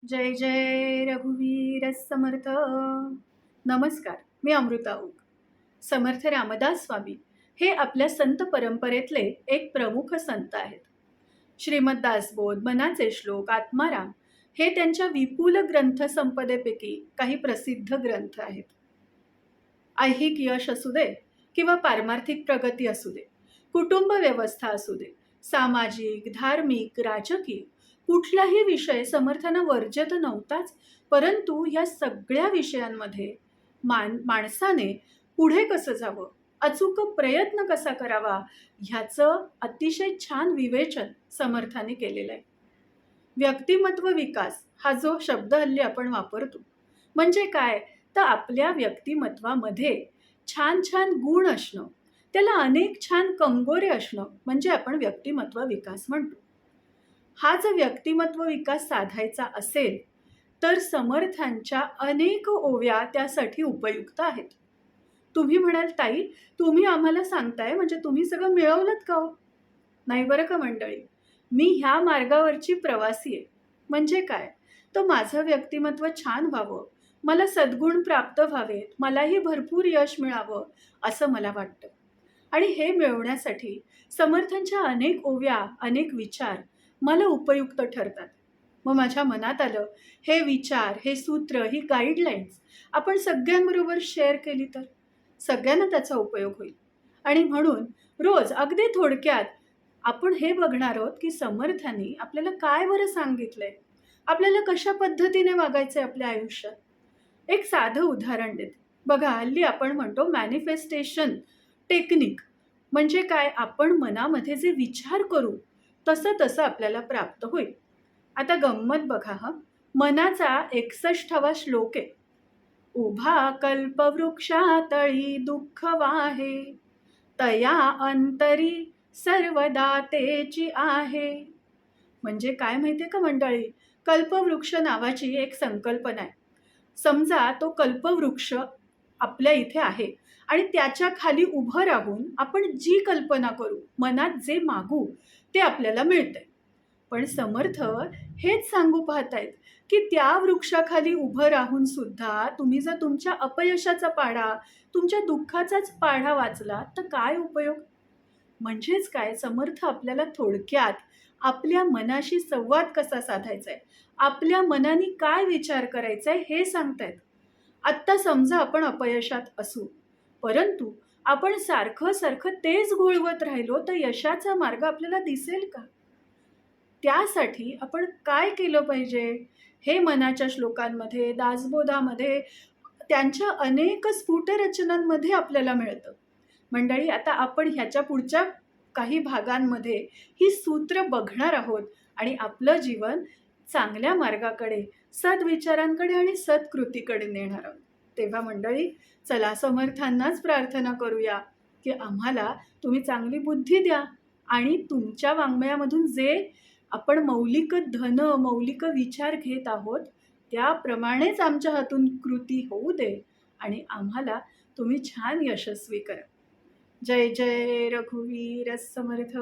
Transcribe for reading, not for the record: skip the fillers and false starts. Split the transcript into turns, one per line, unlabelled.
जय जय रघुवीर समर्थ. नमस्कार, मी अमृता ओक. समर्थ रामदास स्वामी हे आपल्या संत परंपरेतले एक प्रमुख संत आहेत. श्रीमद दासबोध, मनाचे श्लोक, आत्माराम हे त्यांच्या विपुल ग्रंथ संपदेपैकी काही प्रसिद्ध ग्रंथ आहेत. ऐहिक यश असू दे किंवा पारमार्थिक प्रगती असू दे, कुटुंब व्यवस्था असू दे, सामाजिक, धार्मिक, राजकीय कुठलाही विषय समर्थांना वर्ज्य तर नव्हताच, परंतु या सगळ्या विषयांमध्ये माणसाने पुढे कसं जावं, अचूक प्रयत्न कसा करावा, ह्याचं अतिशय छान विवेचन समर्थाने केलेलं आहे. व्यक्तिमत्व विकास हा जो शब्द हल्ली आपण वापरतो, म्हणजे काय, तर आपल्या व्यक्तिमत्वामध्ये छान छान गुण असणं, त्याला अनेक छान कंगोरे असणं म्हणजे आपण व्यक्तिमत्व विकास म्हणतो. हा जर व्यक्तिमत्व विकास साधायचा असेल तर समर्थांच्या अनेक ओव्या त्यासाठी उपयुक्त आहेत. तुम्ही म्हणाल, ताई तुम्ही आम्हाला सांगताय म्हणजे तुम्ही सगळं मिळवलंत का हो? नाही बरं का मंडळी, मी ह्या मार्गावरची प्रवासी आहे. म्हणजे काय, तर माझं व्यक्तिमत्व छान व्हावं, मला सद्गुण प्राप्त व्हावेत, मलाही भरपूर यश मिळावं असं मला वाटतं. आणि हे मिळवण्यासाठी समर्थांच्या अनेक ओव्या, अनेक विचार मला उपयुक्त ठरतात. मग माझ्या मनात आलं, हे विचार, हे सूत्र, ही गाईडलाईन्स आपण सगळ्यांबरोबर शेअर केली तर सगळ्यांना त्याचा उपयोग होईल. आणि म्हणून रोज अगदी थोडक्यात आपण हे बघणार आहोत की समर्थांनी आपल्याला काय बरं सांगितलंय, आपल्याला कशा पद्धतीने वागायचं आहे आपल्या आयुष्यात. एक साधं उदाहरण देते. बघा, हल्ली आपण म्हणतो मॅनिफेस्टेशन टेक्निक. म्हणजे काय, आपण मनामध्ये जे विचार करू तसं तसं आपल्याला प्राप्त होईल. आता गंमत बघा हा, मनाचा 61वा श्लोक आहे. उभा कल्पवृक्षातळी दुःख वाहे, तया अंतरी सर्वदा तेची आहे. म्हणजे काय माहितीये का मंडळी, कल्पवृक्ष नावाची एक संकल्पना आहे. समजा तो कल्पवृक्ष आपल्या इथे आहे आणि त्याच्या खाली उभं राहून आपण जी कल्पना करू, मनात जे मागू ते आपल्याला मिळतंय. पण समर्थ हेच सांगू पाहतायत की त्या वृक्षाखाली उभं राहून सुद्धा तुम्ही जर तुमच्या अपयशाचा पाढा, तुमच्या दुःखाचाच पाढा वाचला तर काय उपयोग. म्हणजेच काय, समर्थ आपल्याला थोडक्यात आपल्या मनाशी संवाद कसा साधायचा आहे, आपल्या मनाने काय विचार करायचा आहे हे सांगतायत. आत्ता समजा आपण अपयशात असू, परंतु आपण सारखं सारखं तेच घोळवत राहिलो तर यशाचा मार्ग आपल्याला दिसेल का. त्यासाठी आपण काय केलं पाहिजे, हे मनाच्या श्लोकांमध्ये, दासबोधामध्ये, त्यांच्या अनेक स्फुट रचनांमध्ये आपल्याला मिळतं. मंडळी, आता आपण ह्याच्या पुढच्या काही भागांमध्ये ही सूत्र बघणार आहोत आणि आपलं जीवन चांगल्या मार्गाकडे, सद्विचारांकडे आणि सत्कृतीकडे नेणार आहोत. तेव्हा मंडळी, चला समर्थांनाच प्रार्थना करूया की आम्हाला तुम्ही चांगली बुद्धी द्या आणि तुमच्या वाङ्मयामधून जे आपण मौलिक धन, मौलिक विचार घेत आहोत त्याप्रमाणेच आमच्या हातून कृती होऊ दे आणि आम्हाला तुम्ही छान यशस्वी करा. जय जय रघुवीर समर्थ.